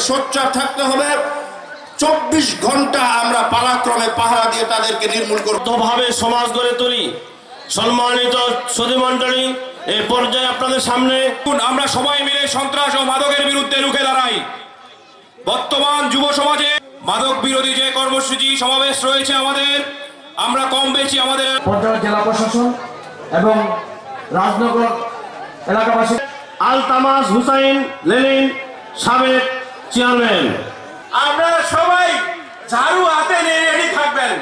সোচ্চার থাকতে হবে। 24 ঘন্টা আমরা পালাক্রমে পাহারা দিয়ে তাদেরকে নির্মূল করব। ভাবে সমাজ গড়ে তুলি। সম্মানিত সুধীমণ্ডলী, এই পর্যায়ে আপনাদের সামনে আমরা সবাই মিলে সন্ত্রাস ও মাদকের বিরুদ্ধে রুখে দাঁড়াই। বর্তমান যুব সমাজে মাদক বিরোধী যে কর্মসূচি সমাবেশ রয়েছে আমাদের, আমরা কম বেশি আমাদের পর্যায়ে জেলা প্রশাসন এবং রাজনগর এলাকাবাসী আলতামাস হুসাইন লেনিন সাবেক চেয়ারম্যান, আপনারা সবাই ঝাড়ু হাতে নিয়ে রেডি থাকবেন।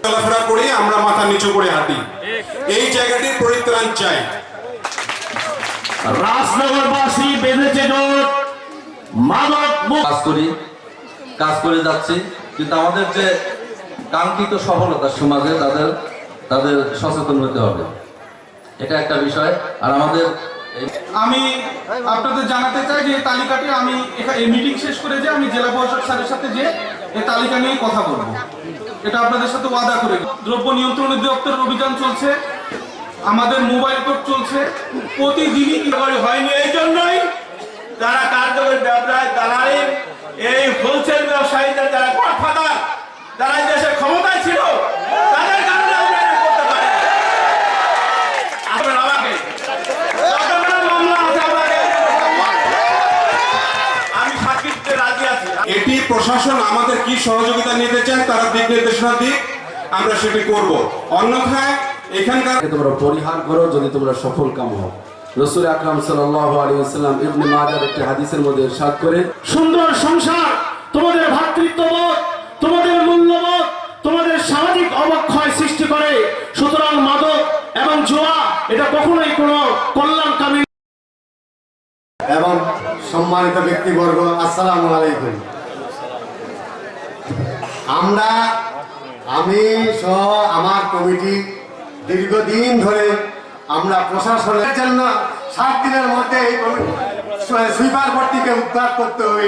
চলাফেরা করে আমরা মাথা নিচু করে হাঁটি, এই জায়গাটির পরিত্রাণ চাই। রাজনগরবাসী বেঁধেছে জোট, মাদক কাজ করে যাচ্ছি, কিন্তু আমাদের যে কাঙ্ক্ষিত সফলতা সমাজে তাদের সচেতন হতে হবে, এটা একটা বিষয়। আর আমাদের আমি আপনাদের জানাতে চাই যে এই তালিকাটি আমি এই মিটিং শেষ করে যে আমি জেলা প্রশাসক স্যারের সাথে যে এই তালিকা নিয়ে কথা বলবো, এটা আপনাদের সাথে ওয়াদা করে। দ্রব্য নিয়ন্ত্রণ অধিদপ্তরের অভিযান চলছে, আমাদের মোবাইল কোর্ট চলছে, প্রতিদিনই কি হয়নি। এই জন্যই যারা কার্যকরী ব্যবসায় দালালি, এই হোলসেল ব্যবসায়ীদের যারা গডফাদার, যারা দেশে ক্ষমতায় ছিল, তাদের কারণে আমরা এটা করতে পারি। আপনারা আমাকে মামলা আছে, আমি সাক্ষী দিতে রাজি আছি। এটি প্রশাসন আমাদের কি সহযোগিতা নিতে চান, তারা দিক নির্দেশনা দিক, আমরা সেটি করব। অন্যথায় এখানকার তোমরা পরিহার করো যদি তোমরা সফল কাম হও। রাসূল আকরাম সাল্লাল্লাহু আলাইহি ওয়াসাল্লাম ইবনে মাজাহ একটি হাদিসের মধ্যে ইরশাদ করে, সুন্দর সংসার, তোমাদের ভ্রাতৃত্ববোধ, তোমাদের মূল্যবোধ, তোমাদের সামাজিক অবক্ষয় সৃষ্টি করে। সুতরাং মাদক এবং জুয়া এটা কখনোই কোনো কল্যাণকামী। এবং সম্মানিত ব্যক্তিবর্গ, আসসালামু আলাইকুম। আমি সহ আমার কমিটি দীর্ঘদিন ধরে আমরা প্রশাসনের জন্য 7 দিনের মধ্যে এই সুইপার ভর্তিকে উদ্ধার করতে হবে।